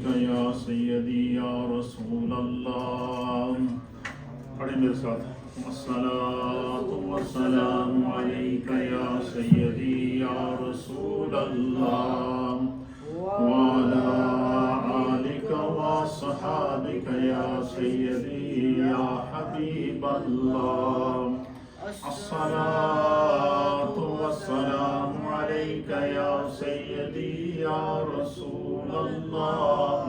عليك يا سيدي يا رسول الله. پڑھیں میرے ساتھ. الصلاة والسلام عليك يا سيدي يا رسول الله وعلى آلك وصحابك يا سيدي يا حبيب الله. الصلاة والسلام عليك يا سيدي يا رسول الله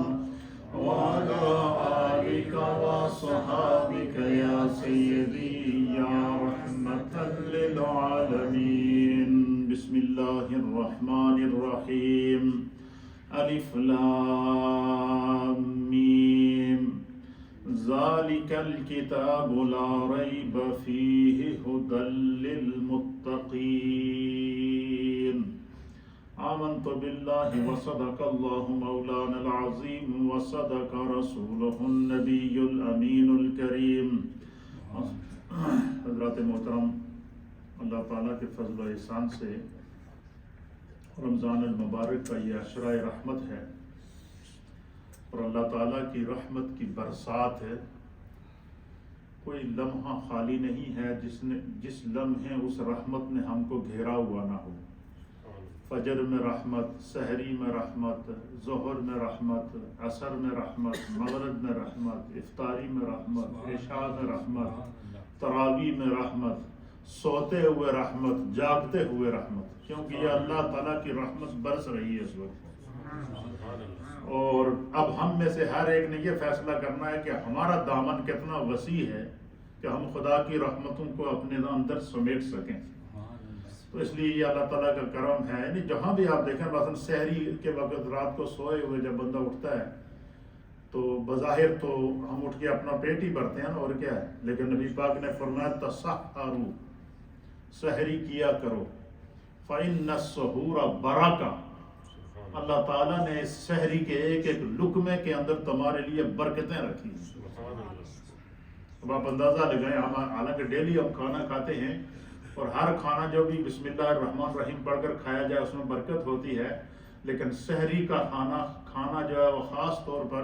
وعلى آلك وصحابك يا سيدي يا رحمة للعالمين. بسم الله الرحمن الرحيم. ألف لام ميم. ذلك الكتاب لا ريب فيه هدى للمتقين. آمنت بالله وصدق الله مولانا العظيم وصدق رسوله النبي الأمين الكريم. حضرات محترم، اللہ تعالیٰ کے فضل و احسان سے رمضان المبارک کا یہ عشرہ رحمت ہے اور اللہ تعالیٰ کی رحمت کی برسات ہے. کوئی لمحہ خالی نہیں ہے جس لمحے اس رحمت نے ہم کو گھیرا ہوا نہ ہو. فجر میں رحمت، سحری میں رحمت، ظہر میں رحمت، عصر میں رحمت، مغرب میں رحمت، افطاری میں رحمت، عشاء میں رحمت، تراویح میں رحمت، سوتے ہوئے رحمت، جاگتے ہوئے رحمت. کیونکہ یہ اللہ تعالیٰ کی رحمت برس رہی ہے اس وقت. اور اب ہم میں سے ہر ایک نے یہ فیصلہ کرنا ہے کہ ہمارا دامن کتنا وسیع ہے کہ ہم خدا کی رحمتوں کو اپنے اندر سمیٹ سکیں. تو اس لیے یہ اللہ تعالیٰ کا کرم ہے. یعنی جہاں بھی آپ دیکھیں، مثلا سحری کے وقت رات کو سوئے ہوئے جب بندہ اٹھتا ہے تو بظاہر تو ہم اٹھ کے اپنا پیٹ ہی بھرتے ہیں نا، اور کیا ہے. لیکن نبی پاک نے فرمایا تسحروا، سحری کیا کرو، فإن السحور برکہ. اللہ تعالیٰ نے اس سحری کے ایک ایک لقمے کے اندر تمہارے لیے برکتیں رکھی ہیں. اب آپ اندازہ لگائیں، حالانکہ ڈیلی ہم کھانا کھاتے ہیں اور ہر کھانا جو بھی بسم اللہ الرحمن الرحیم پڑھ کر کھایا جائے اس میں برکت ہوتی ہے. لیکن سحری کا کھانا جو ہے وہ خاص طور پر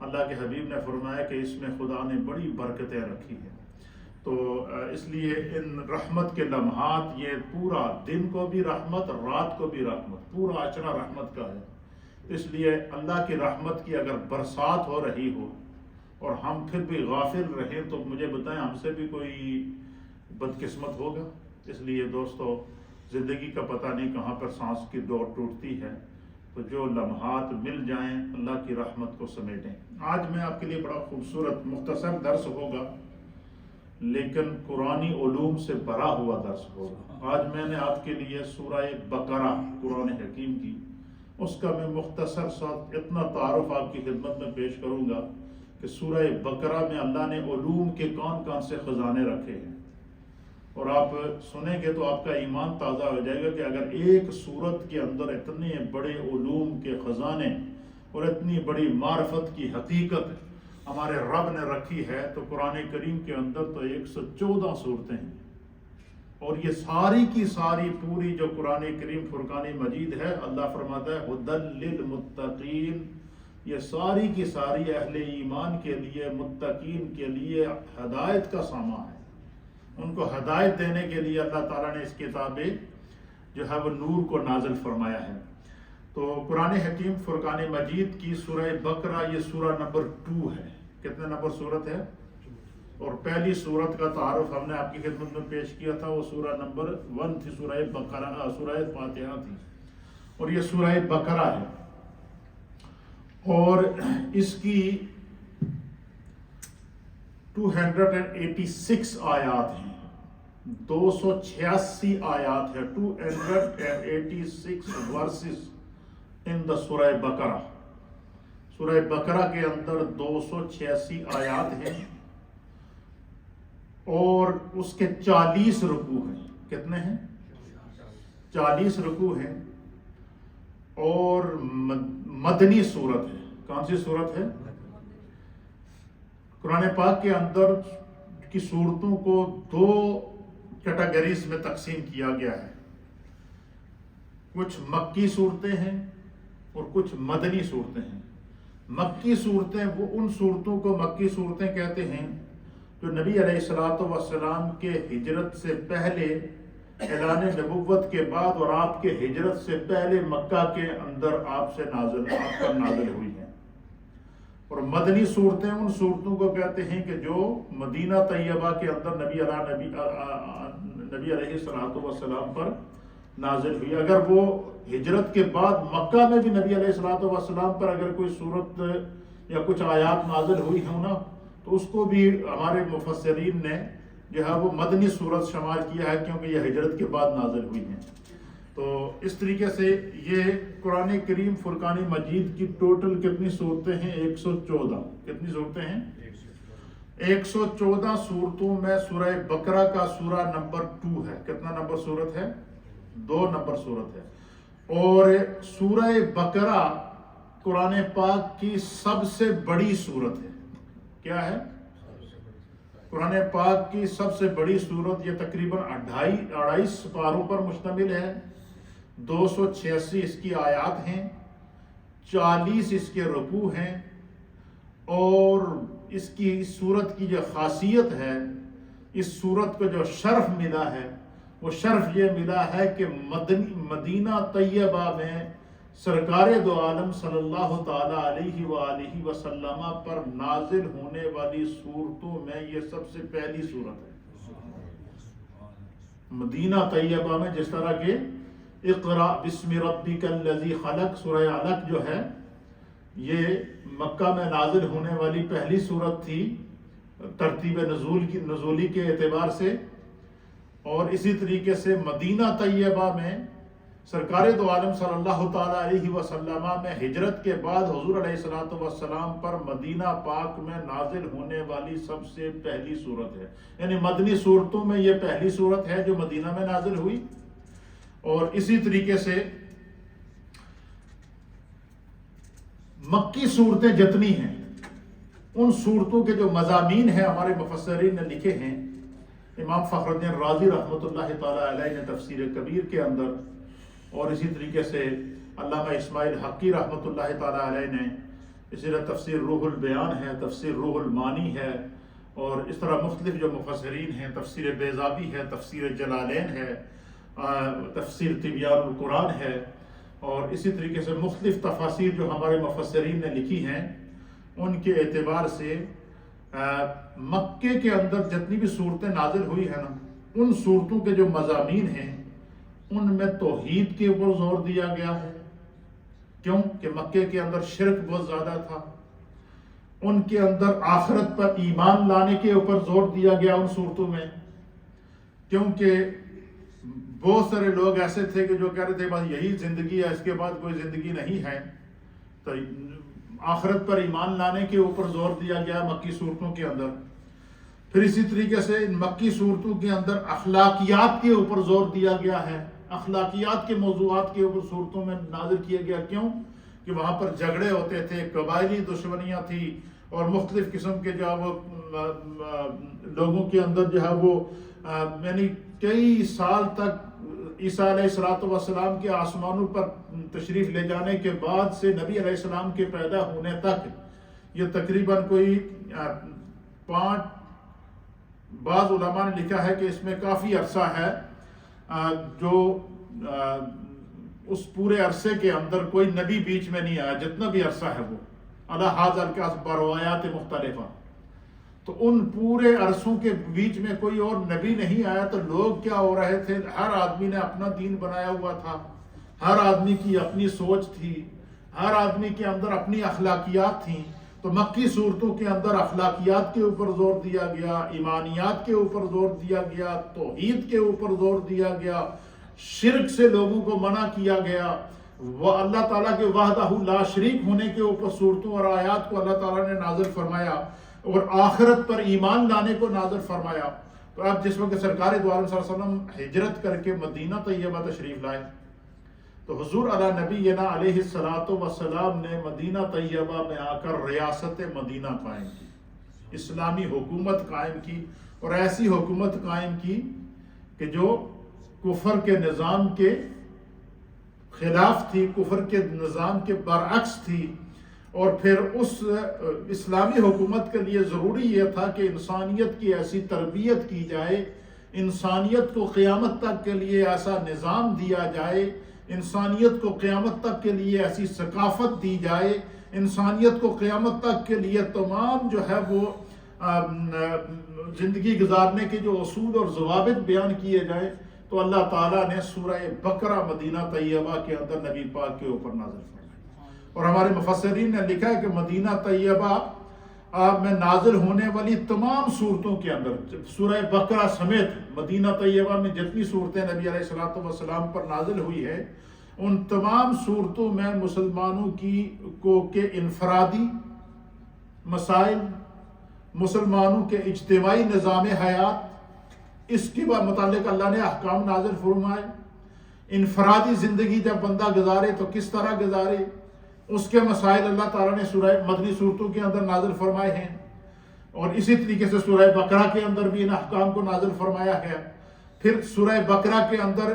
اللہ کے حبیب نے فرمایا کہ اس میں خدا نے بڑی برکتیں رکھی ہیں. تو اس لیے ان رحمت کے لمحات، یہ پورا دن کو بھی رحمت، رات کو بھی رحمت، پورا عشرہ رحمت کا ہے. اس لیے اللہ کی رحمت کی اگر برسات ہو رہی ہو اور ہم پھر بھی غافل رہیں تو مجھے بتائیں ہم سے بھی کوئی بدقسمت ہوگا. اس لیے دوستو، زندگی کا پتہ نہیں کہاں پر سانس کی دوڑ ٹوٹتی ہے. تو جو لمحات مل جائیں اللہ کی رحمت کو سمیٹیں. آج میں آپ کے لیے بڑا خوبصورت مختصر درس ہوگا، لیکن قرآنی علوم سے بھرا ہوا درس ہوگا. آج میں نے آپ کے لیے سورہ بقرہ قرآن حکیم کی، اس کا میں مختصر سا اتنا تعارف آپ کی خدمت میں پیش کروں گا کہ سورہ بقرہ میں اللہ نے علوم کے کون کون سے خزانے رکھے ہیں. اور آپ سنیں گے تو آپ کا ایمان تازہ ہو جائے گا کہ اگر ایک سورت کے اندر اتنے بڑے علوم کے خزانے اور اتنی بڑی معرفت کی حقیقت ہمارے رب نے رکھی ہے تو قرآن کریم کے اندر تو 114 صورتیں ہیں. اور یہ ساری کی ساری پوری جو قرآن کریم فرقان مجید ہے، اللہ فرماتا ہے ہدی للمتقین، یہ ساری کی ساری اہل ایمان کے لیے، متقین کے لیے ہدایت کا سامان ہے. ان کو ہدایت دینے کے لیے اللہ تعالیٰ نے اس کتاب جو ہے وہ نور کو نازل فرمایا ہے. تو قرآن حکیم فرقان مجید کی سورہ بقرہ یہ سورہ نمبر 2 ہے. کتنے نمبر سورت ہے؟ اور پہلی سورت کا تعارف ہم نے آپ کی خدمت میں پیش کیا تھا، وہ سورہ نمبر 1 تھی، سورہ بقرہ، سورہ فاتحہ تھی. اور یہ سورہ بقرہ ہے اور اس کی 286 آیات ہیں، 286 آیات ہے، 286 ورسز ان دا سورہ بقرہ. سورہ بقرہ کے اندر 286 آیات ہیں اور اس کے 40 رکوع ہیں. کتنے ہیں؟ 40 رکوع ہیں اور مدنی صورت ہے. کون سی صورت ہے؟ قرآن پاک کے اندر کی صورتوں کو 2 کیٹیگریز میں تقسیم کیا گیا ہے. کچھ مکی صورتیں ہیں اور کچھ مدنی صورتیں ہیں. مکی صورتیں وہ ان صورتوں کو مکی صورتیں کہتے ہیں جو نبی علیہ الصلوۃ والسلام کے ہجرت سے پہلے، اعلان نبوت کے بعد اور آپ کے ہجرت سے پہلے مکہ کے اندر آپ پر نازل ہوئی ہیں۔ اور مدنی صورتیں ان صورتوں کو کہتے ہیں کہ جو مدینہ طیبہ کے اندر نبی علیہ الصلوۃ والسلام پر نازل ہوئی۔ اگر وہ ہجرت کے بعد مکہ میں بھی نبی علیہ الصلوۃ والسلام پر اگر کوئی صورت یا کچھ آیات نازل ہوئی ہوں نا، تو اس کو بھی ہمارے مفسرین نے جو ہے وہ مدنی صورت شمار کیا ہے، کیونکہ یہ ہجرت کے بعد نازل ہوئی ہیں۔ تو اس طریقے سے یہ قرآن کریم فرقان مجید کی ٹوٹل کتنی صورتیں ہیں؟ 114۔ کتنی صورتیں ہیں؟ 114 صورتوں میں سورہ بقرہ کا سورہ نمبر 2 ہے۔ کتنا نمبر صورت ہے؟ 2 نمبر صورت ہے۔ اور سورہ بقرہ قرآن پاک کی سب سے بڑی صورت ہے۔ کیا ہے؟ قرآن پاک کی سب سے بڑی صورت۔ یہ تقریباً 2.5 سپاروں پر مشتمل ہے۔ 286 اس کی آیات ہیں، 40 اس کے رکوع ہیں، اور اس صورت کی جو خاصیت ہے، اس صورت کو جو شرف ملا ہے، وہ شرف یہ ملا ہے کہ مدینہ طیبہ میں سرکار دو عالم صلی اللہ تعالی علیہ وآلہ وسلم پر نازل ہونے والی صورتوں میں یہ سب سے پہلی صورت ہے۔ مدینہ طیبہ میں جس طرح کہ اقرأ بسم ربک الذی خلق، سورہ علق جو ہے یہ مکہ میں نازل ہونے والی پہلی صورت تھی ترتیب نزولی کے اعتبار سے، اور اسی طریقے سے مدینہ طیبہ میں سرکار دو عالم صلی اللہ تعالیٰ علیہ وسلم میں ہجرت کے بعد حضور علیہ الصلوۃ والسلام پر مدینہ پاک میں نازل ہونے والی سب سے پہلی صورت ہے۔ یعنی مدنی صورتوں میں یہ پہلی صورت ہے جو مدینہ میں نازل ہوئی۔ اور اسی طریقے سے مکی صورتیں جتنی ہیں ان صورتوں کے جو مضامین ہیں ہمارے مفسرین نے لکھے ہیں۔ امام فخر الدین رازی رحمۃ اللہ تعالی علیہ نے تفسیر کبیر کے اندر، اور اسی طریقے سے علامہ اسماعیل حقی رحمۃ اللہ تعالی علیہ نے، اسی طرح تفسیر روح البیان ہے، تفسیر روح المانی ہے، اور اس طرح مختلف جو مفسرین ہیں، تفسیر بیضاوی ہے، تفسیر جلالین ہے، تفسیر تبیان القرآن ہے، اور اسی طریقے سے مختلف تفاسیر جو ہمارے مفسرین نے لکھی ہیں، ان کے اعتبار سے مکے کے اندر جتنی بھی صورتیں نازل ہوئی ہیں نا، ان صورتوں کے جو مضامین ہیں ان میں توحید کے اوپر زور دیا گیا ہے۔ کیوں کہ مکے کے اندر شرک بہت زیادہ تھا۔ ان کے اندر آخرت پر ایمان لانے کے اوپر زور دیا گیا ان صورتوں میں، کیونکہ بہت سارے لوگ ایسے تھے کہ جو کہہ رہے تھے بس یہی زندگی ہے، اس کے بعد کوئی زندگی نہیں ہے۔ تو آخرت پر ایمان لانے کے اوپر زور دیا گیا مکی صورتوں کے اندر۔ پھر اسی طریقے سے ان مکی صورتوں کے اندر اخلاقیات کے اوپر زور دیا گیا ہے۔ اخلاقیات کے موضوعات کے اوپر صورتوں میں نازل کیا گیا۔ کیوں کہ وہاں پر جھگڑے ہوتے تھے، قبائلی دشمنیاں تھیں، اور مختلف قسم کے جو وہ لوگوں کے اندر جو ہے وہ یعنی کئی سال تک عیسیٰ علیہ الصلوۃ والسلام کے آسمانوں پر تشریف لے جانے کے بعد سے نبی علیہ السلام کے پیدا ہونے تک یہ تقریباً کوئی 5، بعض علماء نے لکھا ہے کہ اس میں کافی عرصہ ہے جو اس پورے عرصے کے اندر کوئی نبی بیچ میں نہیں آیا، جتنا بھی عرصہ ہے وہ علی ھذا الکاس بروایات مختلفہ۔ تو ان پورے عرصوں کے بیچ میں کوئی اور نبی نہیں آیا، تو لوگ کیا ہو رہے تھے، ہر آدمی نے اپنا دین بنایا ہوا تھا، ہر آدمی کی اپنی سوچ تھی، ہر آدمی کے اندر اپنی اخلاقیات تھیں۔ تو مکی صورتوں کے اندر اخلاقیات کے اوپر زور دیا گیا، ایمانیات کے اوپر زور دیا گیا، توحید کے اوپر زور دیا گیا، شرک سے لوگوں کو منع کیا گیا، وہ اللہ تعالیٰ کے وحدہ لا شریک ہونے کے اوپر صورتوں اور آیات کو اللہ تعالیٰ نے نازل فرمایا، اور آخرت پر ایمان لانے کو نازل فرمایا۔ تو اب جس وقت سرکار دو عالم صلی اللہ علیہ وسلم ہجرت کر کے مدینہ طیبہ تشریف لائے، تو حضور علی نبینا علیہ الصلوۃ والسلام نے مدینہ طیبہ میں آ کر ریاست مدینہ قائم کی، اسلامی حکومت قائم کی، اور ایسی حکومت قائم کی کہ جو کفر کے نظام کے خلاف تھی، کفر کے نظام کے برعکس تھی، اور پھر اس اسلامی حکومت کے لیے ضروری یہ تھا کہ انسانیت کی ایسی تربیت کی جائے، انسانیت کو قیامت تک کے لیے ایسا نظام دیا جائے، انسانیت کو قیامت تک کے لیے ایسی ثقافت دی جائے، انسانیت کو قیامت تک کے لیے تمام جو ہے وہ زندگی گزارنے کے جو اصول اور ضوابط بیان کیے جائیں، تو اللہ تعالیٰ نے سورہ بقرہ مدینہ طیبہ کے اندر نبی پاک کے اوپر نازل فرمائی۔ اور ہمارے مفسرین نے لکھا ہے کہ مدینہ طیبہ میں نازل ہونے والی تمام صورتوں کے اندر، سورہ بقرہ سمیت مدینہ طیبہ میں جتنی صورتیں نبی علیہ السلام پر نازل ہوئی ہے، ان تمام صورتوں میں مسلمانوں کے انفرادی مسائل، مسلمانوں کے اجتماعی نظام حیات، اس کے متعلق اللہ نے احکام نازل فرمائے۔ انفرادی زندگی جب بندہ گزارے تو کس طرح گزارے، اس کے مسائل اللہ تعالیٰ نے سورہ مدنی صورتوں کے اندر نازل فرمائے ہیں، اور اسی طریقے سے سورہ بقرہ کے اندر بھی ان احکام کو نازل فرمایا ہے۔ پھر سورہ بقرہ کے اندر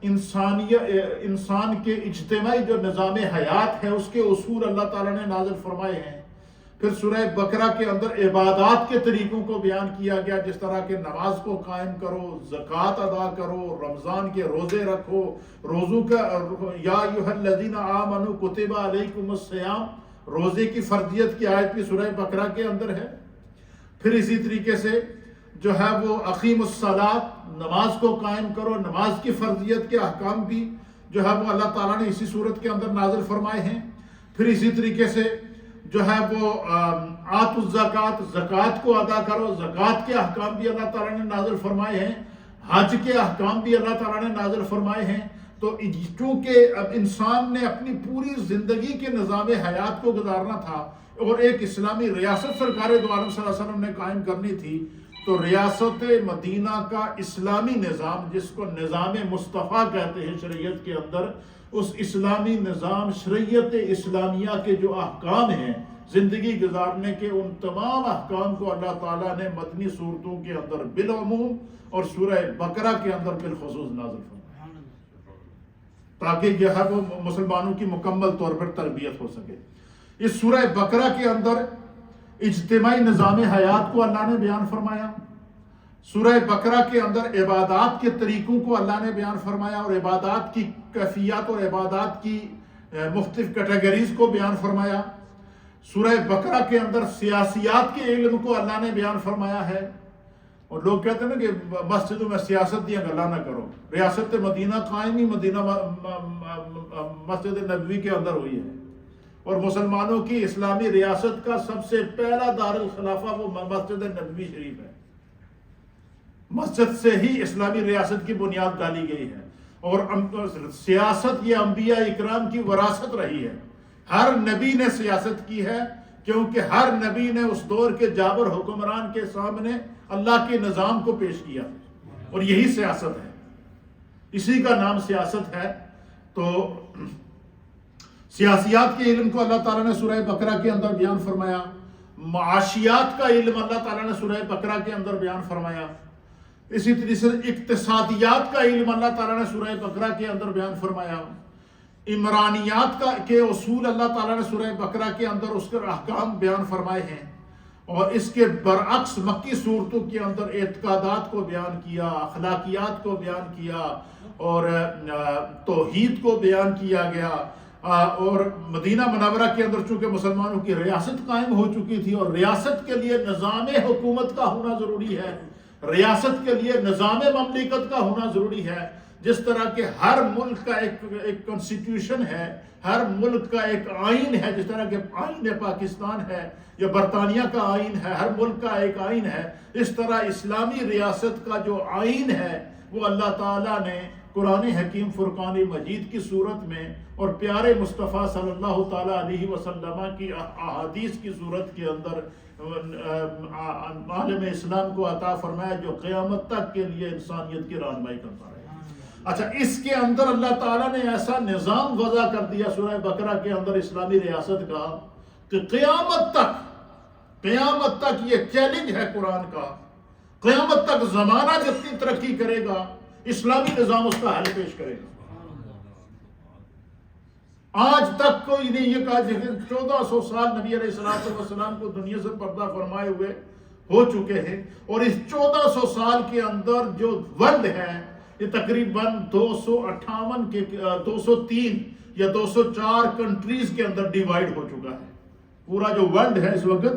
انسان کے اجتماعی جو نظام حیات ہے اس کے اصول اللہ تعالیٰ نے نازل فرمائے ہیں۔ پھر سورہ بقرہ کے اندر عبادات کے طریقوں کو بیان کیا گیا، جس طرح کہ نماز کو قائم کرو، زکوٰۃ ادا کرو، رمضان کے روزے رکھو، روزوں کا یا ایھا الذین آمنوا کتب علیکم الصیام، روزے کی فرضیت کی آیت بھی سورہ بقرہ کے اندر ہے۔ پھر اسی طریقے سے جو ہے وہ اقیم الصلاۃ، نماز کو قائم کرو، نماز کی فرضیت کے احکام بھی جو ہے وہ اللہ تعالیٰ نے اسی صورت کے اندر نازل فرمائے ہیں۔ پھر اسی طریقے سے جو ہے وہ آتوا الزکوٰۃ، زکوٰۃ کو ادا کرو، زکوٰۃ کے احکام بھی اللہ تعالیٰ نے نازل فرمائے ہیں۔ حج کے احکام بھی اللہ تعالیٰ نے نازل فرمائے ہیں۔ تو چونکہ اب انسان نے اپنی پوری زندگی کے نظام حیات کو گزارنا تھا اور ایک اسلامی ریاست سرکار دو عالم صلی اللہ علیہ وسلم نے قائم کرنی تھی، تو ریاست مدینہ کا اسلامی نظام، جس کو نظام مصطفیٰ کہتے ہیں شریعت کے اندر، اس اسلامی نظام شریعت اسلامیہ کے جو احکام ہیں زندگی گزارنے کے، ان تمام احکام کو اللہ تعالیٰ نے مدنی صورتوں کے اندر بالعموم اور سورہ بقرہ کے اندر بالخصوص نازل فرمایا، تاکہ جو ہے وہ مسلمانوں کی مکمل طور پر تربیت ہو سکے۔ اس سورہ بقرہ کے اندر اجتماعی نظام حیات کو اللہ نے بیان فرمایا، سورہ بقرہ کے اندر عبادات کے طریقوں کو اللہ نے بیان فرمایا، اور عبادات کی کیفیات اور عبادات کی مختلف کیٹیگریز کو بیان فرمایا۔ سورہ بقرہ کے اندر سیاسیات کے علم کو اللہ نے بیان فرمایا ہے۔ اور لوگ کہتے ہیں نا کہ مسجدوں میں سیاست دیا گلا نہ کرو، ریاست مدینہ قائم ہی مدینہ مسجد نبوی کے اندر ہوئی ہے، اور مسلمانوں کی اسلامی ریاست کا سب سے پہلا دارالخلافہ وہ مسجد نبوی شریف ہے۔ مسجد سے ہی اسلامی ریاست کی بنیاد ڈالی گئی ہے، اور سیاست یہ انبیاء اکرام کی وراثت رہی ہے۔ ہر نبی نے سیاست کی ہے، کیونکہ ہر نبی نے اس دور کے جابر حکمران کے سامنے اللہ کے نظام کو پیش کیا، اور یہی سیاست ہے، اسی کا نام سیاست ہے۔ تو سیاسیات کے علم کو اللہ تعالیٰ نے سورہ بقرہ کے اندر بیان فرمایا، معاشیات کا علم اللہ تعالیٰ نے سورہ بقرہ کے اندر بیان فرمایا، اسی طرح سے اقتصادیات کا علم اللہ تعالیٰ نے سورہ بقرہ کے اندر بیان فرمایا، عمرانیات کے اصول اللہ تعالیٰ نے سورہ بقرہ کے اندر اس کے احکام بیان فرمائے ہیں، اور اس کے برعکس مکی صورتوں کے اندر اعتقادات کو بیان کیا، اخلاقیات کو بیان کیا، اور توحید کو بیان کیا گیا۔ اور مدینہ منورہ کے اندر چونکہ مسلمانوں کی ریاست قائم ہو چکی تھی، اور ریاست کے لیے نظام حکومت کا ہونا ضروری ہے، ریاست کے لیے نظام مملکت کا ہونا ضروری ہے، جس طرح کہ ہر ملک کا ایک کنسٹیٹیوشن ہے، ہر ملک کا ایک آئین ہے، جس طرح کہ آئین پاکستان ہے یا برطانیہ کا آئین ہے، ہر ملک کا ایک آئین ہے، اس طرح اسلامی ریاست کا جو آئین ہے وہ اللہ تعالیٰ نے قرآن حکیم فرقان مجید کی صورت میں اور پیارے مصطفیٰ صلی اللہ تعالیٰ علیہ وسلم کی احادیث کی صورت کے اندر عالم اسلام کو عطا فرمایا، جو قیامت تک کے لیے انسانیت کی رہنمائی کرتا رہے۔ اچھا، اس کے اندر اللہ تعالیٰ نے ایسا نظام وضع کر دیا سورہ بقرہ کے اندر اسلامی ریاست کا کہ قیامت تک یہ چیلنج ہے قرآن کا، قیامت تک زمانہ جتنی ترقی کرے گا اسلامی نظام اس کا حل پیش کرے گا۔ آج تک کوئی نہیں یہ کہا، لیکن 1400 سال نبی علیہ السلام کو دنیا سے پردہ فرمائے ہوئے ہو چکے ہیں، اور اس 1400 سال کے اندر جو ورلڈ ہے یہ تقریباً 203 یا 204 کنٹریز کے اندر ڈیوائیڈ ہو چکا ہے۔ پورا جو ورلڈ ہے اس وقت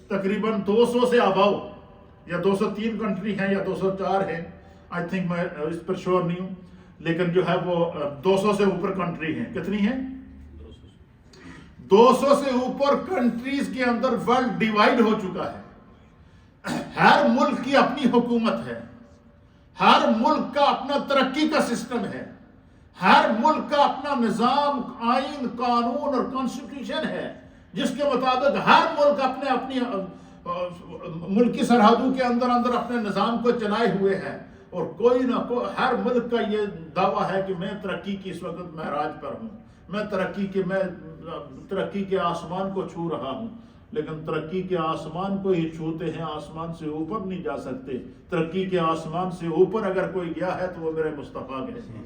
تقریباً 200 سے اباؤ، یا 203 کنٹری ہیں یا 204 ہیں، آئی تھنک میں اس پر شور نہیں ہوں، لیکن جو ہے وہ 200 سے اوپر کنٹری ہیں۔ کتنی ہیں؟ 200 سے اوپر کنٹریز کے اندر ورلڈ ڈیوائیڈ ہو چکا ہے۔ ہر ملک کی اپنی حکومت ہے، ہر ملک کا اپنا ترقی کا سسٹم ہے، ہر ملک کا اپنا نظام، آئین، قانون اور کانسٹیٹیوشن ہے، جس کے مطابق ہر ملک اپنی ملکی سرحدوں کے اندر اپنے نظام کو چلائے ہوئے ہے، اور کوئی نہ کوئی ہر ملک کا یہ دعویٰ ہے کہ میں ترقی کی اس وقت معراج پر ہوں، میں ترقی کے آسمان کو چھو رہا ہوں، لیکن ترقی کے آسمان کو ہی چھوتے ہیں، آسمان سے اوپر نہیں جا سکتے۔ ترقی کے آسمان سے اوپر اگر کوئی گیا ہے تو وہ میرے مصطفیٰ گئے ہیں۔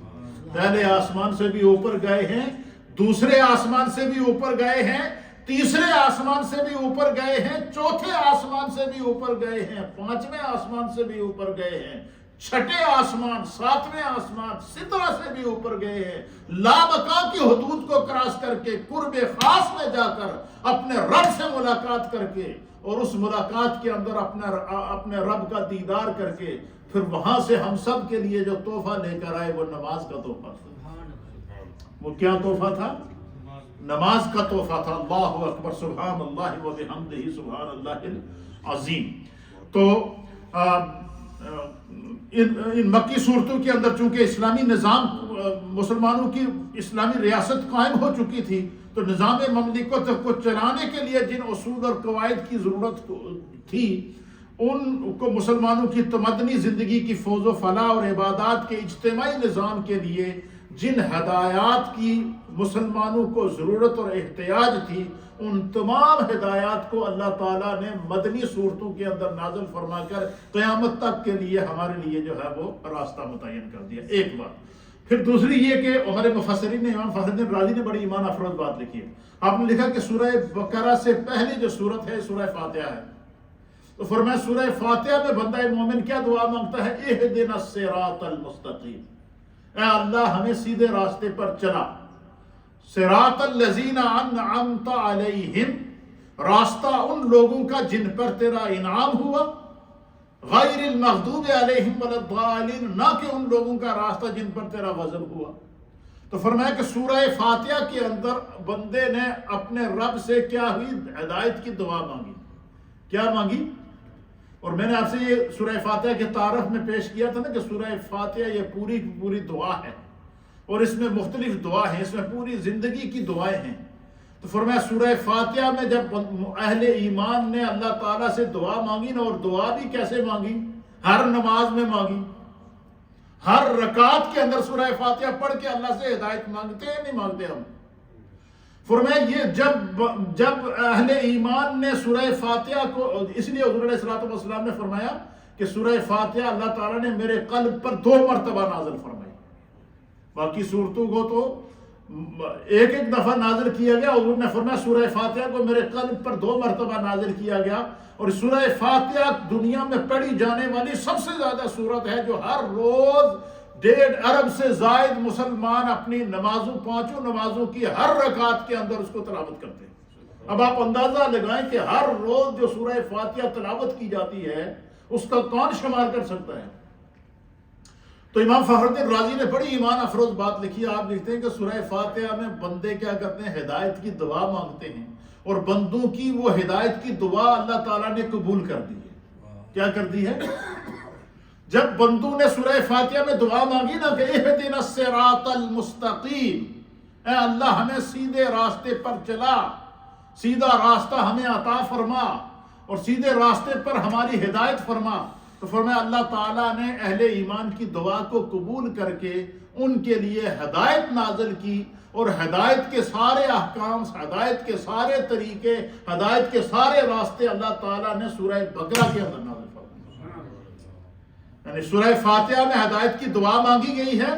پہلے آسمان سے بھی اوپر گئے ہیں، دوسرے آسمان سے بھی اوپر گئے ہیں، تیسرے آسمان سے بھی اوپر گئے ہیں، چوتھے آسمان سے بھی اوپر گئے ہیں، پانچویں آسمان سے بھی اوپر گئے ہیں، چھٹے آسمان، ساتویں آسمان، سترہ سے بھی اوپر گئے ہیں، لامکاں کی حدود کو کراس کر کے قرب خاص میں جا کر اپنے رب سے ملاقات کر کے، اور اس ملاقات کے اندر اپنے رب کا دیدار کر کے پھر وہاں سے ہم سب کے لیے جو تحفہ لے کر آئے وہ نماز کا تحفہ تھا۔ وہ کیا تحفہ تھا؟ نماز کا تحفہ تھا۔ اللہ اکبر، سبحان اللہ و بحمدہ، سبحان اللہ العظیم۔ تو ان مکی صورتوں کے اندر چونکہ اسلامی نظام، مسلمانوں کی اسلامی ریاست قائم ہو چکی تھی، تو نظام مملکت کو چلانے کے لیے جن اصول اور قواعد کی ضرورت تھی، ان کو مسلمانوں کی تمدنی زندگی کی فوز و فلاح اور عبادات کے اجتماعی نظام کے لیے جن ہدایات کی مسلمانوں کو ضرورت اور احتیاج تھی، ان تمام ہدایات کو اللہ تعالیٰ نے مدنی صورتوں کے اندر نازل فرما کر قیامت تک کے لیے ہمارے لیے جو ہے وہ راستہ متعین کر دیا۔ ایک بات۔ پھر دوسری یہ کہ ہمارے مفسرین نے، امام فخر الدین رازی نے بڑی ایمان افروز بات لکھی ہے۔ آپ نے لکھا کہ سورہ بقرہ سے پہلی جو سورت ہے سورہ فاتحہ ہے، تو فرمایا سورہ فاتحہ میں بندہ مومن کیا دعا مانگتا ہے؟ اہدنا الصراط المستقیم، اے اللہ ہمیں سیدھے راستے پر چلا۔ صراط الذین انعمت علیہم، راستہ ان لوگوں کا جن پر تیرا انعام ہوا، غیر المغضوب علیہم ولا الضالین، نہ کہ ان لوگوں کا راستہ جن پر تیرا غضب ہوا۔ تو فرمایا کہ سورہ فاتحہ کے اندر بندے نے اپنے رب سے کیا ہوئی؟ ہدایت کی دعا مانگی۔ کیا مانگی؟ اور میں نے آپ سے یہ سورہ فاتحہ کے تعارف میں پیش کیا تھا نا کہ سورہ فاتحہ یہ پوری دعا ہے، اور اس میں مختلف دعا ہیں، اس میں پوری زندگی کی دعائیں ہیں۔ تو فرمایا سورہ فاتحہ میں جب اہل ایمان نے اللہ تعالیٰ سے دعا مانگی نا، اور دعا بھی کیسے مانگی؟ ہر نماز میں مانگی، ہر رکعت کے اندر سورہ فاتحہ پڑھ کے اللہ سے ہدایت مانگتے ہیں، نہیں مانگتے ہم؟ فرمایا یہ جب اہل ایمان نے سورہ فاتحہ کو، اس لیے حضور علیہ السلام نے فرمایا کہ سورہ فاتحہ اللہ تعالیٰ نے میرے قلب پر 2 مرتبہ نازل فرمائی، باقی صورتوں کو تو ایک دفعہ نازل کیا گیا۔ حضور نے فرمایا سورہ فاتحہ کو میرے قلب پر 2 مرتبہ نازل کیا گیا، اور سورہ فاتحہ دنیا میں پڑھی جانے والی سب سے زیادہ صورت ہے جو ہر روز 1.5 ارب سے زائد مسلمان اپنی نمازوں، 5 نمازوں کی ہر رکعت کے اندر اس کو تلاوت کرتے ہیں۔ اب آپ اندازہ لگائیں کہ ہر روز جو سورہ فاتحہ تلاوت کی جاتی ہے اس کا کون شمار کر سکتا ہے؟ تو امام فخر الدین رازی نے بڑی ایمان افروز بات لکھی ہے۔ آپ لکھتے ہیں کہ سورہ فاتحہ میں بندے کیا کرتے ہیں؟ ہدایت کی دعا مانگتے ہیں، اور بندوں کی وہ ہدایت کی دعا اللہ تعالیٰ نے قبول کر دی ہے۔ کیا کر دی ہے؟ جب بندوں نے سورہ فاتحہ میں دعا مانگی نا کہ اہدنا الصراط المستقیم، اے اللہ ہمیں سیدھے راستے پر چلا، سیدھا راستہ ہمیں عطا فرما، اور سیدھے راستے پر ہماری ہدایت فرما، تو فرمایا اللہ تعالیٰ نے اہل ایمان کی دعا کو قبول کر کے ان کے لیے ہدایت نازل کی، اور ہدایت کے سارے احکام، ہدایت کے سارے طریقے، ہدایت کے سارے راستے اللہ تعالیٰ نے سورہ بقرہ کے اندر نازل فرمائے۔ یعنی سورہ فاتحہ میں ہدایت کی دعا مانگی گئی ہے،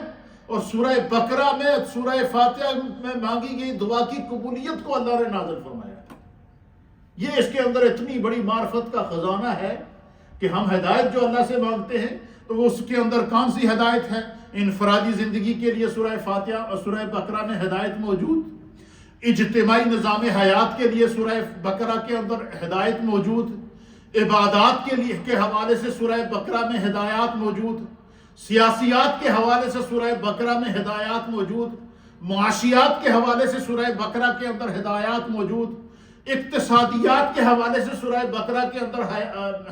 اور سورہ بقرہ میں سورہ فاتحہ میں مانگی گئی دعا کی قبولیت کو اللہ نے نازل فرمایا. یہ اس کے اندر اتنی بڑی معرفت کا خزانہ ہے کہ ہم ہدایت جو اللہ سے مانگتے ہیں تو وہ اس کے اندر کون سی ہدایت ہے؟ انفرادی زندگی کے لیے سورہ فاتحہ اور سورہ بقرہ میں ہدایت موجود، اجتماعی نظام حیات کے لیے سورہ بقرہ کے اندر ہدایت موجود، عبادات کے لیے کے حوالے سے سورہ بقرہ میں ہدایات موجود، سیاسیات کے حوالے سے سورہ بقرہ میں ہدایات موجود، معاشیات کے حوالے سے سورہ بقرہ کے اندر ہدایات موجود، اقتصادیات کے حوالے سے سورہ بقرہ کے اندر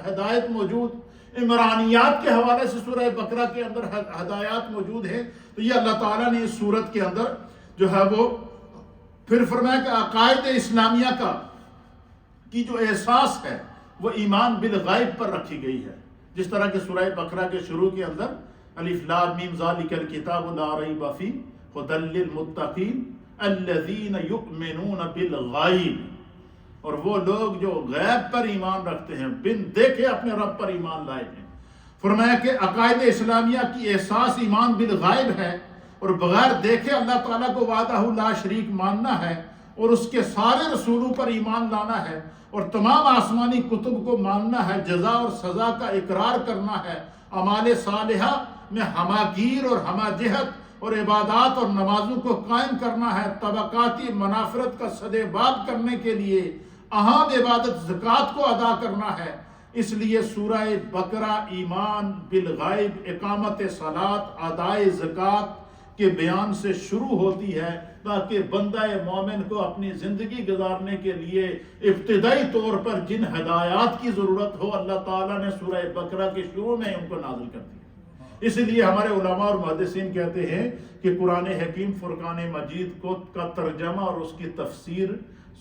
ہدایت موجود، عمرانیات کے حوالے سے سورہ بقرہ کے اندر ہدایات موجود ہیں. تو یہ اللہ تعالیٰ نے اس سورت کے اندر جو ہے وہ پھر فرمایا کہ عقائد اسلامیہ کی جو احساس ہے وہ ایمان بالغیب پر رکھی گئی ہے. جس طرح کہ سورہ بقرہ کے شروع کے اندر الف لام میم ذالک الکتاب لا ریب فیہ ھدی للمتقین الذین یؤمنون بالغیب، اور وہ لوگ جو غیب پر ایمان رکھتے ہیں، بن دیکھے اپنے رب پر ایمان لائے ہیں. فرمایا کہ عقائد اسلامیہ کی احساس ایمان بالغیب ہے، اور بغیر دیکھے اللہ تعالیٰ کو وحدہ لا شریک ماننا ہے، اور اس کے سارے رسولوں پر ایمان لانا ہے، اور تمام آسمانی کتب کو ماننا ہے، جزا اور سزا کا اقرار کرنا ہے، اعمال صالحہ میں ہماگیر اور ہمہ جہت اور عبادات اور نمازوں کو قائم کرنا ہے، طبقاتی منافرت کا سد باب کرنے کے لیے اہم عبادت زکوٰۃ کو ادا کرنا ہے. اس لیے سورہ بقرہ ایمان بالغیب، اقامت صلاۃ، ادائے زکوٰۃ کے بیان سے شروع ہوتی ہے، تاکہ بندہ مومن کو اپنی زندگی گزارنے کے لیے ابتدائی طور پر جن ہدایات کی ضرورت ہو اللہ تعالیٰ نے سورہ بقرہ کے شروع میں ان کو نازل کر دیا. اس لیے ہمارے علماء اور محدثین کہتے ہیں کہ قرآن حکیم فرقان مجید کا ترجمہ اور اس کی تفسیر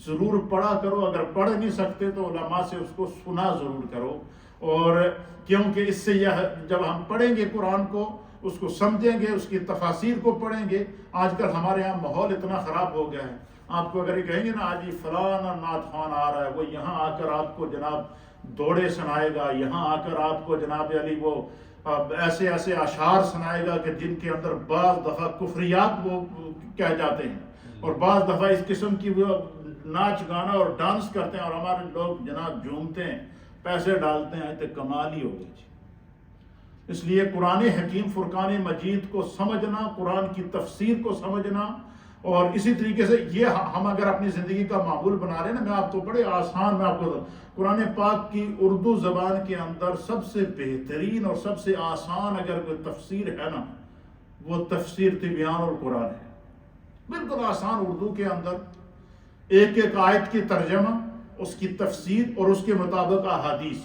ضرور پڑھا کرو. اگر پڑھ نہیں سکتے تو علماء سے اس کو سنا ضرور کرو، اور کیونکہ اس سے یہ جب ہم پڑھیں گے قرآن کو، اس کو سمجھیں گے، اس کی تفاسیر کو پڑھیں گے. آج کل ہمارے یہاں ماحول اتنا خراب ہو گیا ہے، آپ کو اگر یہ کہیں گے نا آج فلانا نعت خوان آ رہا ہے، وہ یہاں آ کر آپ کو جناب دوڑے سنائے گا، یہاں آ کر آپ کو جناب علی وہ ایسے ایسے اشعار سنائے گا کہ جن کے اندر بعض دفعہ کفریات وہ کہہ جاتے ہیں، اور بعض دفعہ اس قسم کی وہ ناچ گانا اور ڈانس کرتے ہیں، اور ہمارے لوگ جناب جھومتے ہیں، پیسے ڈالتے ہیں. تو کمال ہی ہو گئی. اس لیے قرآن حکیم فرقان مجید کو سمجھنا، قرآن کی تفسیر کو سمجھنا، اور اسی طریقے سے یہ ہم اگر اپنی زندگی کا معمول بنا رہے ہیں نا، میں آپ کو بڑے آسان میں آپ کو قرآن پاک کی اردو زبان کے اندر سب سے بہترین اور سب سے آسان اگر کوئی تفسیر ہے نا، وہ تفسیر تبیان القرآن ہے. بالکل آسان اردو کے اندر ایک ایک آیت کی ترجمہ، اس کی تفسیر اور اس کے مطابق احادیث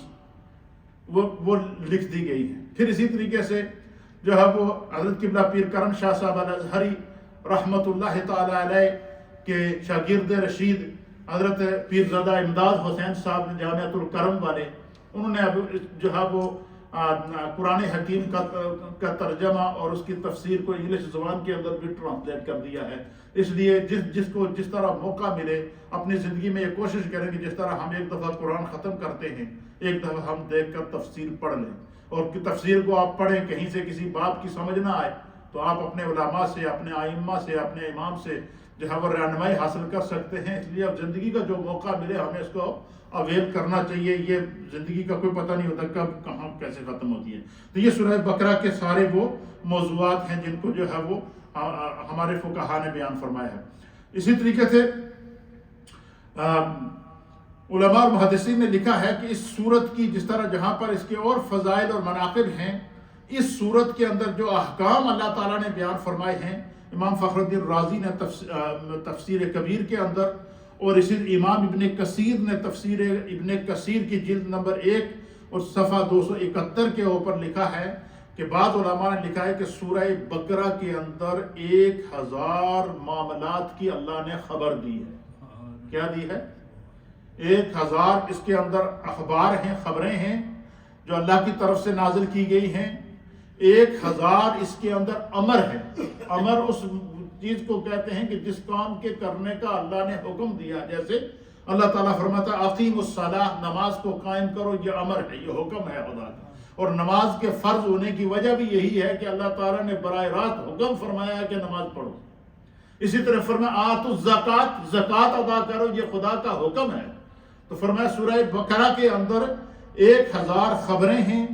وہ لکھ دی گئی ہے. پھر اسی طریقے سے جو ہے وہ حضرت قبلہ پیر کرم شاہ صاحب الازہری رحمۃ اللہ تعالی علیہ کے شاگرد رشید حضرت پیرزادہ امداد حسین صاحب جامعۃ الکرم والے، انہوں نے اب جو ہے وہ قرآن حکیم کا ترجمہ اور اس کی تفسیر کو انگلش زبان کے اندر بھی ٹرانسلیٹ کر دیا ہے. اس لیے جس کو جس طرح موقع ملے اپنی زندگی میں یہ کوشش کریں کہ جس طرح ہم ایک دفعہ قرآن ختم کرتے ہیں، ایک دفعہ ہم دیکھ کر تفسیر پڑھ لیں، اور تفسیر کو آپ پڑھیں، کہیں سے کسی باب کی سمجھ نہ آئے تو آپ اپنے علماء سے، اپنے ائمہ سے، اپنے امام سے جو ہے وہ رہنمائی حاصل کر سکتے ہیں. اس لیے اب زندگی کا جو موقع ملے ہمیں اس کو اویل کرنا چاہیے. یہ زندگی کا کوئی پتہ نہیں ہوتا کب کہاں کیسے ختم ہوتی ہے. تو یہ سورہ بقرہ کے سارے وہ موضوعات ہیں جن کو جو ہے وہ ہمارے فقہاء نے بیان فرمایا ہے. اسی طریقے سے علماء اور محدثین نے لکھا ہے کہ اس سورت کی جس طرح جہاں پر اس کے اور فضائل اور مناقب ہیں، اس سورت کے اندر جو احکام اللہ تعالیٰ نے بیان فرمائے ہیں، امام فخر الدین رازی نے تفسیر کبیر کے اندر، اور اسی امام ابن کثیر نے تفسیر ابن کثیر کی جلد نمبر 1 اور صفحہ 271 کے اوپر لکھا ہے کہ بعض علماء نے لکھا ہے کہ سورہ بقرہ کے اندر 1000 معاملات کی اللہ نے خبر دی ہے. کیا دی ہے؟ 1000 اس کے اندر اخبار ہیں، خبریں ہیں جو اللہ کی طرف سے نازل کی گئی ہیں. 1000 اس کے اندر امر ہے. امر اس چیز کو کہتے ہیں کہ جس کام کے کرنے کا اللہ نے حکم دیا، جیسے اللہ تعالیٰ فرماتا ہے اقیم الصلاۃ، نماز کو قائم کرو، یہ امر ہے، یہ حکم ہے خدا کا. اور نماز کے فرض ہونے کی وجہ بھی یہی ہے کہ اللہ تعالیٰ نے براہ راست حکم فرمایا ہے کہ نماز پڑھو. اسی طرح فرمایا آتوا الزکات، زکات ادا کرو، یہ خدا کا حکم ہے. تو فرمایا سورہ بقرہ کے اندر 1000 خبریں ہیں،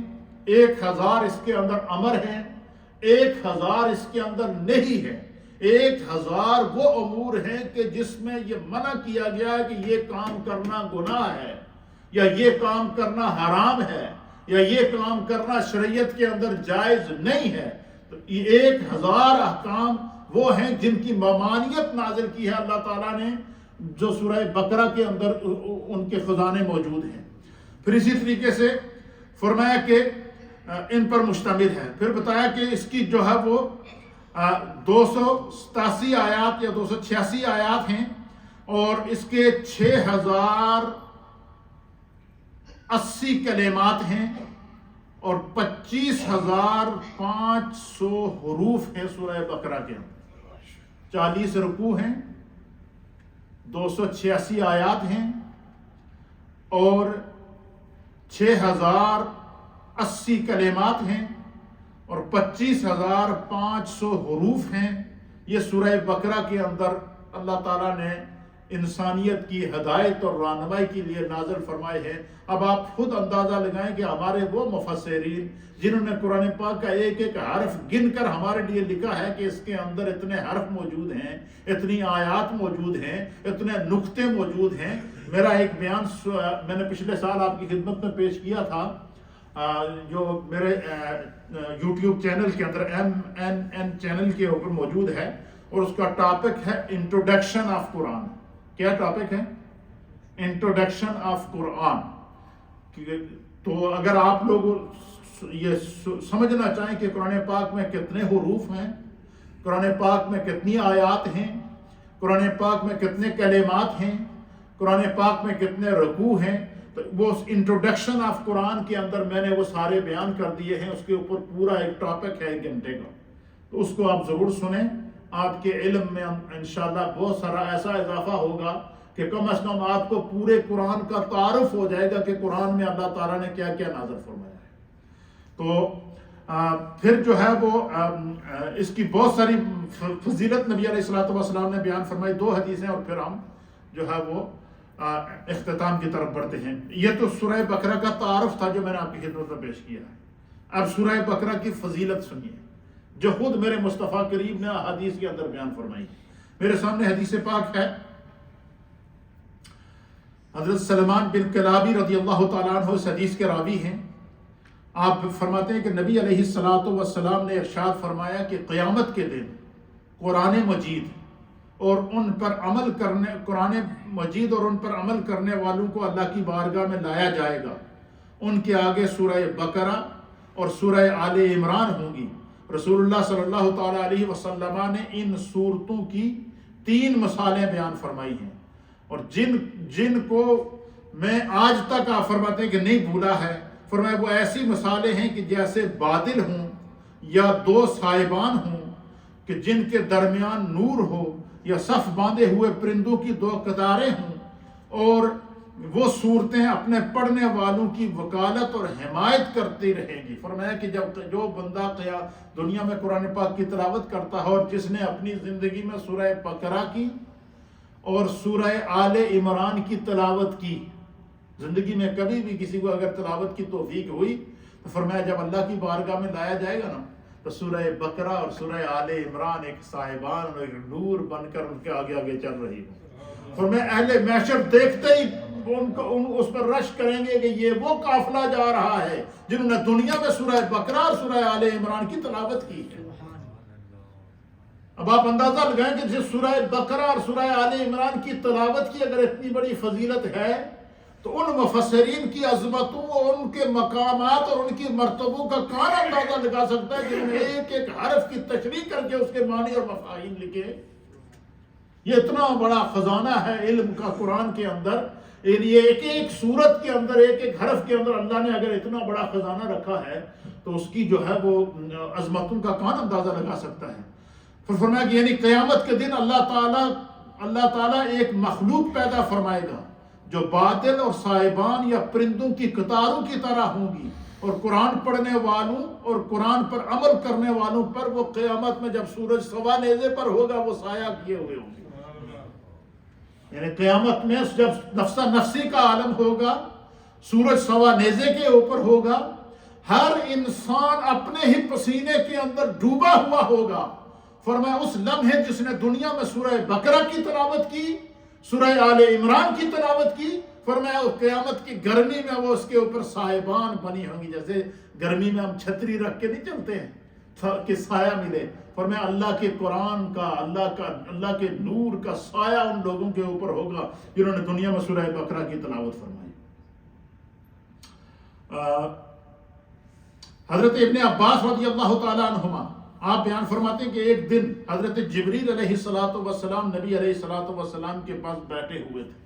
1000 اس کے اندر امر ہیں، 1000 اس کے اندر نہیں ہے. 1000 وہ امور ہیں کہ جس میں یہ منع کیا گیا ہے کہ یہ کام کرنا گناہ ہے، یا یہ کام کرنا حرام ہے، یا یہ کام کرنا شریعت کے اندر جائز نہیں ہے. تو یہ 1000 احکام وہ ہیں جن کی ممانعت نازل کی ہے اللہ تعالیٰ نے، جو سورہ بقرہ کے اندر ان کے خزانے موجود ہیں. پھر اسی طریقے سے فرمایا کہ ان پر مشتمل ہے. پھر بتایا کہ اس کی جو ہے وہ 287 آیات یا 286 آیات ہیں، اور اس کے 6080 کلمات ہیں، اور 25500 حروف ہیں سورہ بقرہ کے اندر. 40 رکوع ہیں، 286 آیات ہیں، اور 6080 کلمات ہیں، اور 25500 حروف ہیں. یہ سورہ بقرہ کے اندر اللہ تعالیٰ نے انسانیت کی ہدایت اور رہنمائی کے لیے نازل فرمائے ہیں. اب آپ خود اندازہ لگائیں کہ ہمارے وہ مفسرین جنہوں نے قرآن پاک کا ایک ایک حرف گن کر ہمارے لیے لکھا ہے کہ اس کے اندر اتنے حرف موجود ہیں، اتنی آیات موجود ہیں، اتنے نقطے موجود ہیں. میرا ایک بیان میں نے پچھلے سال آپ کی خدمت میں پیش کیا تھا، جو میرے یوٹیوب چینل کے اندر MNN چینل کے اوپر موجود ہے، اور اس کا ٹاپک ہے انٹروڈکشن آف قرآن. کیا ٹاپک ہے؟ انٹروڈکشن آف قرآن. تو اگر آپ لوگ یہ سمجھنا چاہیں کہ قرآن پاک میں کتنے حروف ہیں، قرآن پاک میں کتنی آیات ہیں، قرآن پاک میں کتنے کلمات ہیں، قرآن پاک میں کتنے رکوع ہیں، تو وہ انٹروڈکشن آف قرآن کے اندر میں نے وہ سارے بیان کر دیے ہیں. اس کے اوپر پورا ایک ٹاپک ہے 1 گھنٹے کا. تو اس کو آپ ضرور سنیں. آپ کے علم میں انشاءاللہ بہت سارا ایسا اضافہ ہوگا کہ کم از کم آپ کو پورے قرآن کا تعارف ہو جائے گا کہ قرآن میں اللہ تعالیٰ نے کیا کیا نازل فرمایا ہے. تو پھر جو ہے وہ اس کی بہت ساری فضیلت نبی علیہ الصلوۃ والسلام نے بیان فرمائی. 2 حدیثیں، اور پھر ہم جو ہے وہ اختتام کی طرف بڑھتے ہیں. یہ تو سورہ بقرہ کا تعارف تھا جو میں نے آپ کی خدمت میں پیش کیا ہے. اب سورہ بقرہ کی فضیلت سنیے جو خود میرے مصطفیٰ کریم نے حدیث کے اندر بیان فرمائی. میرے سامنے حدیث پاک ہے. حضرت سلمان بن کلابی رضی اللہ تعالیٰ عنہ اس حدیث کے راوی ہیں. آپ فرماتے ہیں کہ نبی علیہ الصلوۃ والسلام نے ارشاد فرمایا کہ قیامت کے دن قرآن مجید اور ان پر عمل کرنے والوں کو اللہ کی بارگاہ میں لایا جائے گا. ان کے آگے سورہ بقرہ اور سورہ آل عمران ہوں گی. رسول اللہ صلی اللہ تعالیٰ علیہ وسلم نے ان صورتوں کی 3 مثالیں بیان فرمائی ہیں، اور جن کو میں آج تک آپ فرماتے ہیں کہ نہیں بھولا ہے. فرمایا وہ ایسی مثالیں ہیں کہ جیسے بادل ہوں یا 2 صاحبان ہوں کہ جن کے درمیان نور ہو، یا صف باندھے ہوئے پرندوں کی 2 قطاریں ہوں، اور وہ صورتیں اپنے پڑھنے والوں کی وکالت اور حمایت کرتی رہیں گی. فرمایا کہ جب جو بندہ دنیا میں قرآن پاک کی تلاوت کرتا ہے، اور جس نے اپنی زندگی میں سورہ بقرہ کی اور سورہ آل عمران کی تلاوت کی، زندگی میں کبھی بھی کسی کو اگر تلاوت کی توفیق ہوئی، تو فرمایا جب اللہ کی بارگاہ میں لایا جائے گا نا، تو سورہ بقرہ اور سورہ آل عمران ایک صاحبان اور ایک نور بن کر ان کے آگے آگے چل رہی ہوں. فرمایا اہل محشر دیکھتے ہی اس پر رش کریں گے کہ یہ وہ قافلہ جا رہا ہے جنہوں نے دنیا میں سورہ بقرہ اور سورہ آل عمران کی تلاوت کی ہے. اب آپ اندازہ لگائیں کہ جس سورہ بقرہ اور سورہ آل عمران کی تلاوت کی اگر اتنی بڑی فضیلت ہے، تو ان مفسرین کی عظمتوں اور ان کے مقامات اور ان کی مرتبوں کا کون اندازہ لگا سکتا ہے جنہوں نے ایک ایک حرف کی تشریح کر کے اس کے معنی اور مفاہیم لکھے. یہ اتنا بڑا خزانہ ہے علم کا قرآن کے اندر. یہ ایک ایک سورت کے اندر، ایک ایک حرف کے اندر اللہ نے اگر اتنا بڑا خزانہ رکھا ہے، تو اس کی جو ہے وہ عظمتوں کا کون اندازہ لگا سکتا ہے. پھر فرمایا کہ یعنی قیامت کے دن اللہ تعالیٰ ایک مخلوق پیدا فرمائے گا جو بادل اور صاحبان یا پرندوں کی قطاروں کی طرح ہوں گی. اور قرآن پڑھنے والوں اور قرآن پر عمل کرنے والوں پر وہ قیامت میں جب سورج سوا نیزے پر ہوگا وہ سایہ کیے ہوئے ہوں گے. یعنی قیامت میں جب نفسا نفسی کا عالم ہوگا، سورج سوا نیزے کے اوپر ہوگا، ہر انسان اپنے ہی پسینے کے اندر ڈوبا ہوا ہوگا. فرمایا اس لمحے جس نے دنیا میں سورہ بقرہ کی تلاوت کی، سورہ آل عمران کی تلاوت کی، فرمایا قیامت کی گرمی میں وہ اس کے اوپر صاحبان بنی ہوں گی. جیسے گرمی میں ہم چھتری رکھ کے نہیں چلتے ہیں کہ سایہ ملے، فرمایا اللہ کے قرآن کا، اللہ کے نور کا سایہ ان لوگوں کے اوپر ہوگا جنہوں نے دنیا میں سورہ بقرہ کی تلاوت فرمائی. حضرت ابن عباس رضی اللہ تعالی عنہما آپ بیان فرماتے ہیں کہ ایک دن حضرت جبریل علیہ السلام نبی علیہ السلام کے پاس بیٹھے ہوئے تھے.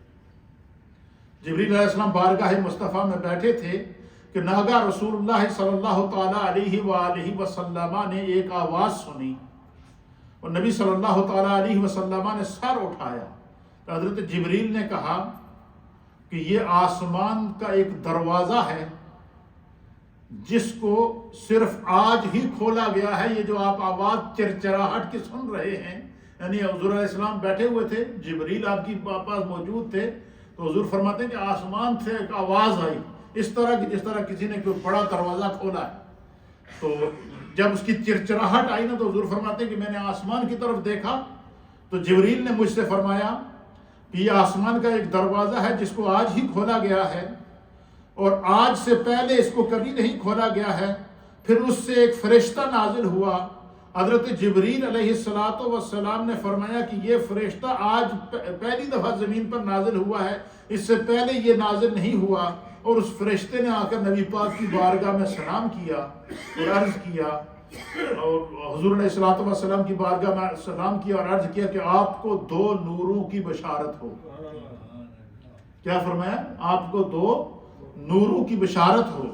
جبریل علیہ السلام بارگاہ مصطفیٰ میں بیٹھے تھے کہ ناگہاں رسول اللہ صلی اللہ تعالی علیہ وآلہ وسلم نے ایک آواز سنی اور نبی صلی اللہ تعالی علیہ وسلم نے سر اٹھایا. حضرت جبریل نے کہا کہ یہ آسمان کا ایک دروازہ ہے جس کو صرف آج ہی کھولا گیا ہے. یہ جو آپ آواز چرچراہٹ کی سن رہے ہیں، یعنی حضور علیہ السلام بیٹھے ہوئے تھے، جبریل آپ کی پاس موجود تھے، تو حضور فرماتے ہیں کہ آسمان سے ایک آواز آئی اس طرح کی جس طرح کسی نے کوئی بڑا دروازہ کھولا ہے. تو جب اس کی چرچراہٹ آئی نا تو حضور فرماتے ہیں کہ میں نے آسمان کی طرف دیکھا تو جبریل نے مجھ سے فرمایا کہ یہ آسمان کا ایک دروازہ ہے جس کو آج ہی کھولا گیا ہے اور آج سے پہلے اس کو کبھی نہیں کھولا گیا ہے. پھر اس سے ایک فرشتہ نازل ہوا. حضرت جبریل علیہ السلام نے فرمایا کہ یہ فرشتہ آج پہلی دفعہ زمین پر نازل ہوا ہے، اس سے پہلے یہ نازل نہیں ہوا. اور اس فرشتے نے آ کر نبی پاک کی بارگاہ میں سلام کیا اور عرض کیا، اور حضور علیہ السلام کی بارگاہ میں سلام کیا اور عرض کیا کہ آپ کو 2 نوروں کی بشارت ہو. کیا فرمایا؟ آپ کو 2 نوروں کی بشارت ہو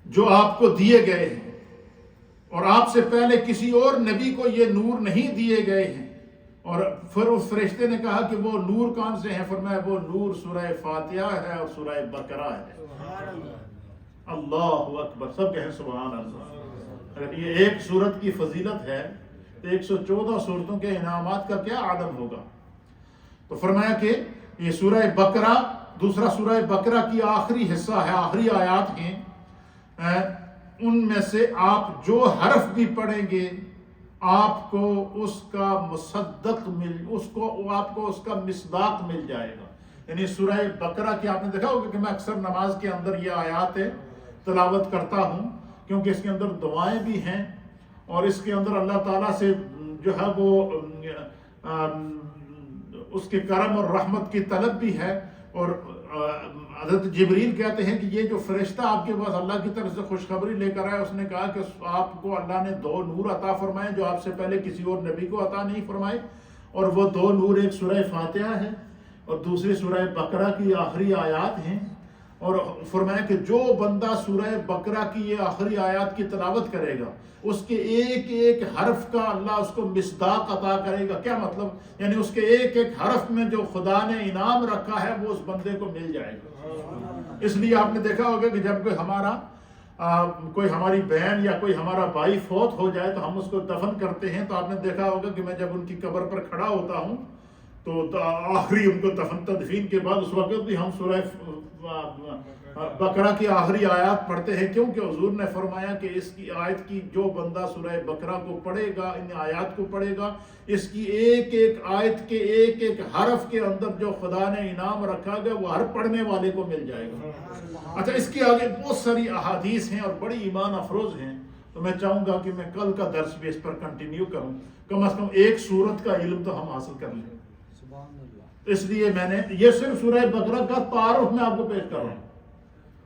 جو آپ کو دیے گئے ہیں، اور آپ سے پہلے کسی اور نبی کو یہ نور نہیں دیے گئے ہیں. اور پھر اس فرشتے نے کہا کہ وہ نور کون سے ہیں؟ فرمایا وہ نور سورہ فاتحہ ہے اور سورہ بقرہ ہے. اللہ اکبر، سب کہیں سبحان اللہ. اگر یہ ایک سورت کی فضیلت ہے تو 114 سورتوں کے انعامات کا کیا عالم ہوگا. تو فرمایا کہ یہ سورہ بقرہ، دوسرا سورہ بقرہ کی آخری حصہ ہے، آخری آیات ہیں. ان میں سے آپ جو حرف بھی پڑھیں گے آپ کو اس کا مصدق آپ کو اس کا مصداق مل جائے گا. یعنی سورہ بقرہ کی آپ نے دیکھا ہوگا کہ میں اکثر نماز کے اندر یہ آیات تلاوت کرتا ہوں کیونکہ اس کے اندر دعائیں بھی ہیں اور اس کے اندر اللہ تعالیٰ سے جو ہے وہ اس کے کرم اور رحمت کی طلب بھی ہے. اور حضرت جبریل کہتے ہیں کہ یہ جو فرشتہ آپ کے پاس اللہ کی طرف سے خوشخبری لے کر آیا، اس نے کہا کہ آپ کو اللہ نے 2 نور عطا فرمائے جو آپ سے پہلے کسی اور نبی کو عطا نہیں فرمائے. اور وہ 2 نور، ایک سورہ فاتحہ ہے اور دوسری سورہ بقرہ کی آخری آیات ہیں. اور فرمایا کہ جو بندہ سورہ بقرہ کی یہ آخری آیات کی تلاوت کرے گا اس کے ایک ایک حرف کا اللہ اس کو مصداق عطا کرے گا. کیا مطلب؟ یعنی اس کے ایک ایک حرف میں جو خدا نے انعام رکھا ہے وہ اس بندے کو مل جائے گا. اس لیے آپ نے دیکھا ہوگا کہ جب کوئی ہماری بہن یا کوئی ہمارا بھائی فوت ہو جائے تو ہم اس کو دفن کرتے ہیں، تو آپ نے دیکھا ہوگا کہ میں جب ان کی قبر پر کھڑا ہوتا ہوں تو آخری ان کو دفن تدفین کے بعد اس وقت بھی ہم سورہ بقرہ کی آخری آیات پڑھتے ہیں، کیونکہ حضور نے فرمایا کہ اس کی آیت کی جو بندہ سورہ بقرہ کو پڑھے گا، ان آیات کو پڑھے گا، اس کی ایک ایک آیت کے ایک ایک حرف کے اندر جو خدا نے انعام رکھا گیا وہ ہر پڑھنے والے کو مل جائے گا. اچھا، اس کے آگے بہت ساری احادیث ہیں اور بڑی ایمان افروز ہیں، تو میں چاہوں گا کہ میں کل کا درس بھی اس پر کنٹینیو کروں، کم از کم ایک سورت کا علم تو ہم حاصل کر لیں. اس لیے میں نے یہ صرف سورہ بقرہ کا تعارف میں آپ کو پیش کر رہا ہوں.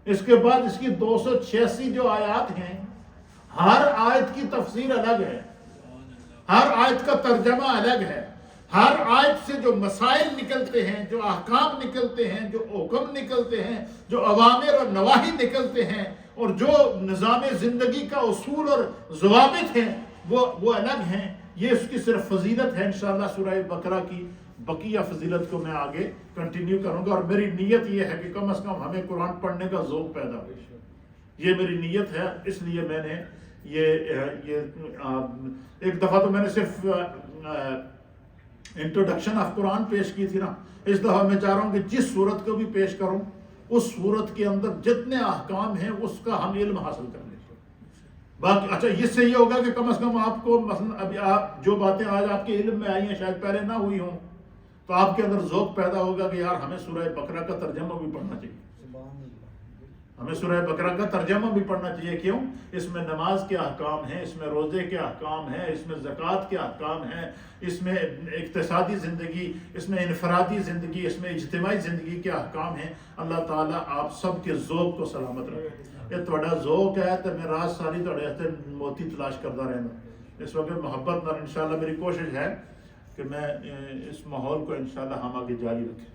اس کے بعد اس کی 286 جو آیات ہیں، ہر آیت کی تفسیر الگ ہے، ہر آیت کا ترجمہ الگ ہے. ہر آیت سے جو مسائل نکلتے ہیں، جو احکام نکلتے ہیں، جو حکم نکلتے ہیں، جو اوامر اور نواہی نکلتے ہیں، اور جو نظام زندگی کا اصول اور ضوابط ہیں وہ الگ ہیں. یہ اس کی صرف فضیلت ہے انشاءاللہ سورہ بقرہ کی. بقیہ فضیلت کو میں آگے کنٹینیو کروں گا، اور میری نیت یہ ہے کہ کم از کم ہمیں قرآن پڑھنے کا ذوق پیدا ہو، یہ میری نیت ہے۔ اس لیے میں نے یہ ایک دفعہ تو میں نے صرف انٹروڈکشن آف قرآن پیش کی تھی نا، اس دفعہ میں چاہ رہا ہوں کہ جس صورت کو بھی پیش کروں اس صورت کے اندر جتنے احکام ہیں اس کا ہم علم حاصل کر لیں۔ باقی اچھا اس سے یہ ہوگا کہ کم از کم آپ کو مثلا ابھی آپ جو باتیں آج آپ کے علم میں آئی ہیں شاید پہلے نہ ہوئی ہوں، تو آپ کے اندر ذوق پیدا ہوگا کہ یار ہمیں سورہ بقرہ کا ترجمہ بھی پڑھنا چاہیے، ہمیں سورہ بقرہ کا ترجمہ بھی پڑھنا چاہیے۔ کیوں؟ اس میں نماز کے احکام ہیں، اس میں روزے کے احکام ہیں، اس میں زکوٰۃ کے احکام ہیں، اس میں اقتصادی زندگی، اس میں انفرادی زندگی، اس میں اجتماعی زندگی کے احکام ہیں۔ اللہ تعالیٰ آپ سب کے ذوق کو سلامت رکھے۔ یہ تھوڑا ذوق ہے تو میں رات ساری تھوڑے ہاتھ موتی تلاش کرتا رہنا، اس وقت محبت نال انشاءاللہ میری کوشش ہے کہ میں اس ماحول کو انشاءاللہ ہم آگے جاری رکھیں۔